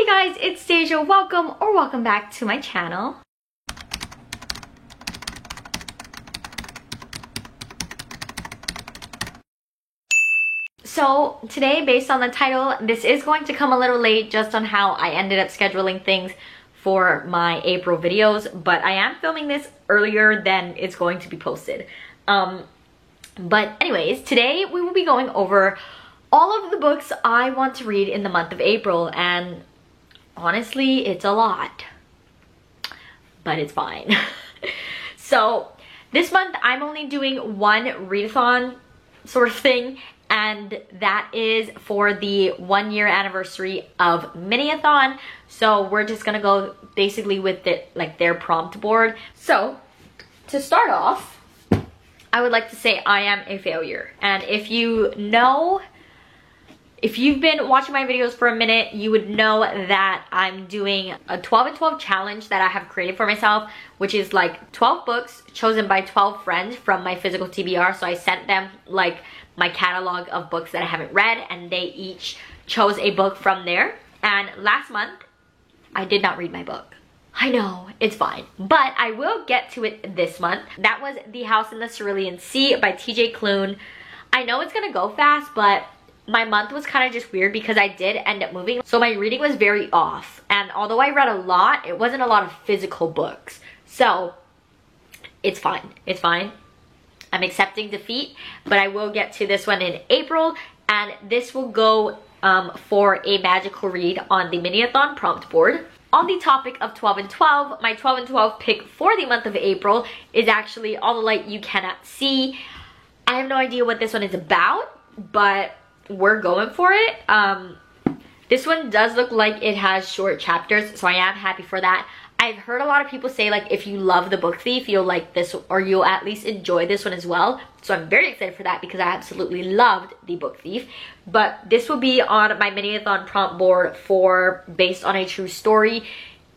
Hey guys, it's Deja. Welcome back to my channel. So today, based on the title, this is going to come a little late just on how I ended up scheduling things for my April videos, but I am filming this earlier than it's going to be posted. But anyways, today we will be going over all of the books I want to read in the month of April, and honestly, it's a lot, but it's fine. So this month I'm only doing one readathon sort of thing, and that is for the 1 year anniversary of Miniathon. So we're just gonna go basically with their prompt board. So to start off, I would like to say I am a failure. And if you've been watching my videos for a minute, you would know that I'm doing a 12 and 12 challenge that I have created for myself, which is like 12 books chosen by 12 friends from my physical TBR. So I sent them like my catalog of books that I haven't read, and they each chose a book from there. And last month, I did not read my book. I know, it's fine, but I will get to it this month. That was The House in the Cerulean Sea by TJ Klune. I know it's gonna go fast, but my month was kind of just weird because I did end up moving, so my reading was very off. And although I read a lot, it wasn't a lot of physical books. So it's fine, it's fine. I'm accepting defeat, but I will get to this one in April, and this will go for a magical read on the Miniathon prompt board. On the topic of 12 and 12, my 12 and 12 pick for the month of April is actually All the Light You Cannot See. I have no idea what this one is about, but we're going for it. This one does look like it has short chapters, so I am happy for that. I've heard a lot of people say like if you love The Book Thief, you'll like this, or you'll at least enjoy this one as well. So I'm very excited for that because I absolutely loved The Book Thief. But this will be on my Miniathon prompt board for based on a true story.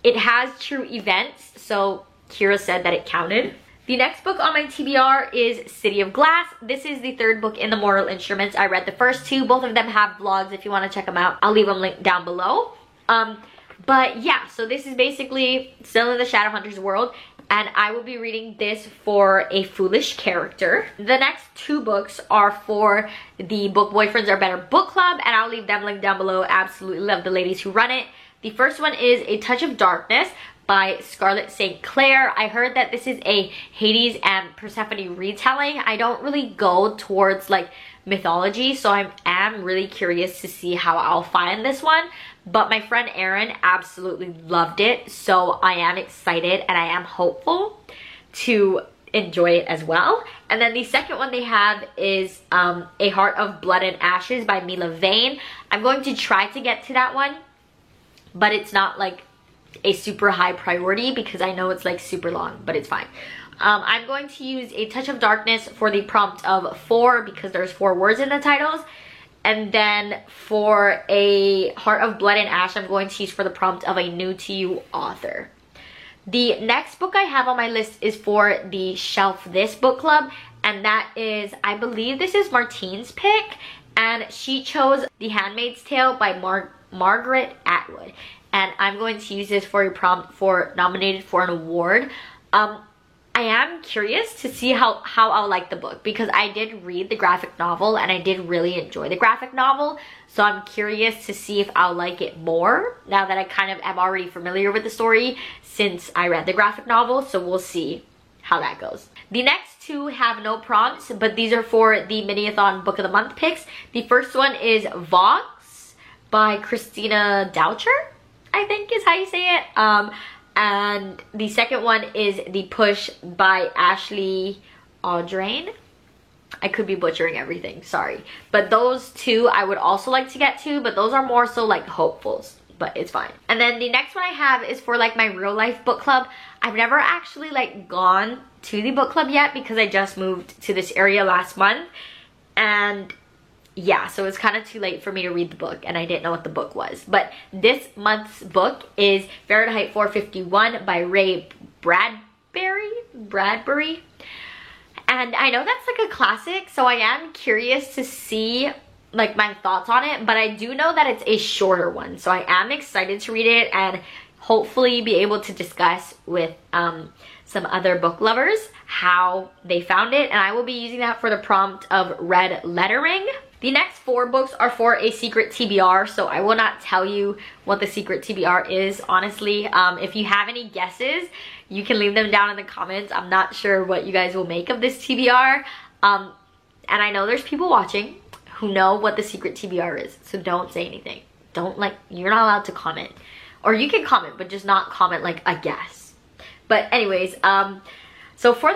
It has true events, so Kira said that it counted. The next book on my TBR is City of Glass. This is the third book in the Mortal Instruments. I read the first two. Both of them have vlogs if you want to check them out. I'll leave them linked down below. But yeah, so this is basically still in the Shadowhunters world, and I will be reading this for a foolish character. The next two books are for the Book Boyfriends Are Better book club, and I'll leave them linked down below. Absolutely love the ladies who run it. The first one is A Touch of Darkness by Scarlett St. Clair. I heard that this is a Hades and Persephone retelling. I don't really go towards like mythology, so I am really curious to see how I'll find this one. But my friend Erin absolutely loved it, so I am excited and I am hopeful to enjoy it as well. And then the second one they have is A Heart of Blood and Ashes by Mila Vane. I'm going to try to get to that one, but it's not like a super high priority because I know it's like super long, but it's fine. I'm going to use A Touch of Darkness for the prompt of 4 because there's 4 words in the titles. And then for A Heart of Blood and Ash, I'm going to use for the prompt of a new to you author. The next book I have on my list is for the Shelf This book club, and that is, I believe this is Martine's pick, and she chose The Handmaid's Tale by Margaret Atwood. And I'm going to use this for a prompt for nominated for an award. I am curious to see how I'll like the book because I did read the graphic novel and I did really enjoy the graphic novel. So I'm curious to see if I'll like it more now that I kind of am already familiar with the story since I read the graphic novel. So we'll see how that goes. The next two have no prompts, but these are for the Miniathon Book of the Month picks. The first one is Vox by Christina Doucher, I think is how you say it. And the second one is The Push by Ashley Audrain. I could be butchering everything, sorry. But those two I would also like to get to, but those are more so like hopefuls, but it's fine. And then the next one I have is for like my real life book club. I've never actually like gone to the book club yet because I just moved to this area last month. And yeah, so it's kind of too late for me to read the book and I didn't know what the book was. But this month's book is Fahrenheit 451 by Ray Bradbury. And I know that's like a classic, so I am curious to see like my thoughts on it, but I do know that it's a shorter one, so I am excited to read it and hopefully be able to discuss with some other book lovers how they found it, and I will be using that for the prompt of red lettering. The next 4 books are for a secret TBR, so I will not tell you what the secret TBR is, honestly. If you have any guesses, you can leave them down in the comments. I'm not sure what you guys will make of this TBR. And I know there's people watching who know what the secret TBR is, so don't say anything. Don't, like, you're not allowed to comment. Or you can comment, but just not comment like a guess. But anyways, so for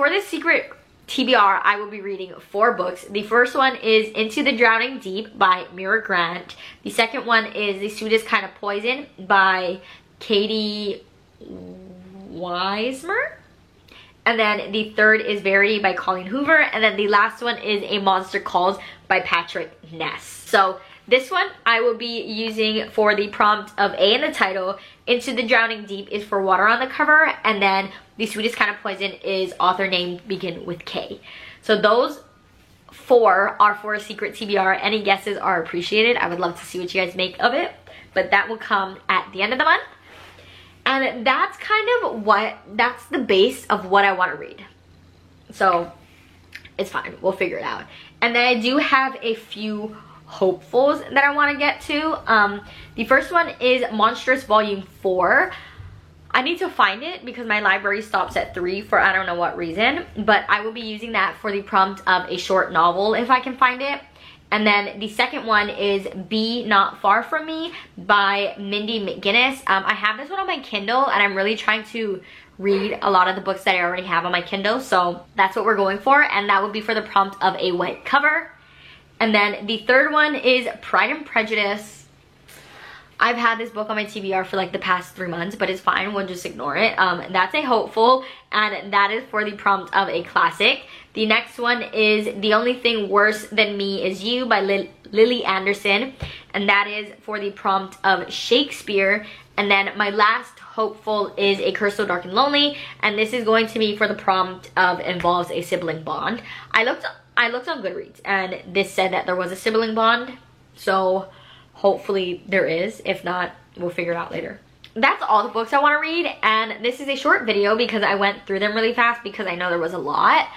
this secret TBR, I will be reading 4 books. The first one is Into the Drowning Deep by Mira Grant. The second one is The Sweetest Kind of Poison by Katie Weismer. And then the third is Verity by Colleen Hoover. And then the last one is A Monster Calls by Patrick Ness. So this one I will be using for the prompt of A in the title. Into the Drowning Deep is for water on the cover. And then The Sweetest Kind of Poison is author name begin with K. So those 4 are for a secret TBR. Any guesses are appreciated. I would love to see what you guys make of it. But that will come at the end of the month. And that's kind of that's the base of what I want to read. So it's fine. We'll figure it out. And then I do have a few hopefuls that I want to get to. The first one is Monstrous Volume 4. I need to find it because my library stops at 3 for I don't know what reason. But I will be using that for the prompt of a short novel if I can find it. And then the second one is Be Not Far From Me by Mindy McGinnis. I have this one on my Kindle and I'm really trying to read a lot of the books that I already have on my Kindle. So that's what we're going for, and that would be for the prompt of a white cover. And then the third one is Pride and Prejudice. I've had this book on my TBR for like the past 3 months, but it's fine, we'll just ignore it. That's a hopeful, and that is for the prompt of a classic. The next one is The Only Thing Worse Than Me Is You by Lily Anderson, and that is for the prompt of Shakespeare. And then my last hopeful is A Curse So Dark and Lonely, and this is going to be for the prompt of involves a sibling bond. I looked on Goodreads and this said that there was a sibling bond, so hopefully there is. If not, we'll figure it out later. That's all the books I want to read, and this is a short video because I went through them really fast because I know there was a lot,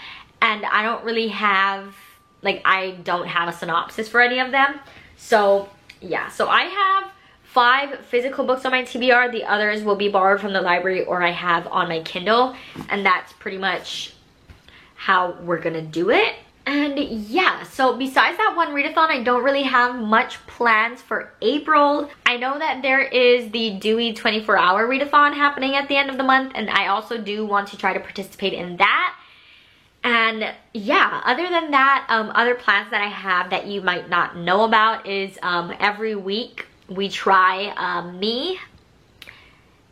and I don't really have, like, I don't have a synopsis for any of them. So yeah, so I have 5 physical books on my TBR. The others will be borrowed from the library or I have on my Kindle, and that's pretty much how we're gonna do it. And yeah, so besides that one readathon, I don't really have much plans for April. I know that there is the Dewey 24-hour readathon happening at the end of the month, and I also do want to try to participate in that. And yeah, other than that, other plans that I have that you might not know about is every week we try, me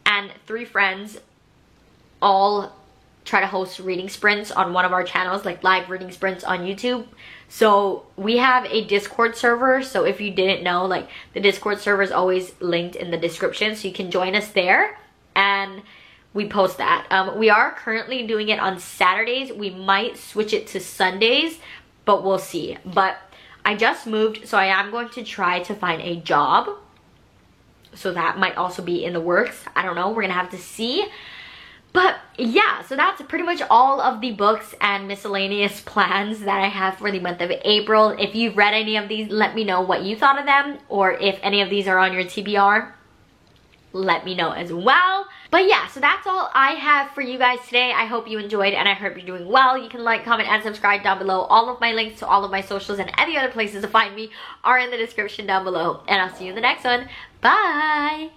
and 3 friends all try to host reading sprints on one of our channels, like live reading sprints on YouTube. So we have a Discord server, so if you didn't know, like, the Discord server is always linked in the description, so you can join us there and we post that. We are currently doing it on Saturdays. We might switch it to Sundays, but we'll see. But I just moved, so I am going to try to find a job, so that might also be in the works. I don't know, we're gonna have to see. But yeah, so that's pretty much all of the books and miscellaneous plans that I have for the month of April. If you've read any of these, let me know what you thought of them, or if any of these are on your TBR, let me know as well. But yeah, so that's all I have for you guys today. I hope you enjoyed and I hope you're doing well. You can like, comment, and subscribe down below. All of my links to all of my socials and any other places to find me are in the description down below. And I'll see you in the next one. Bye!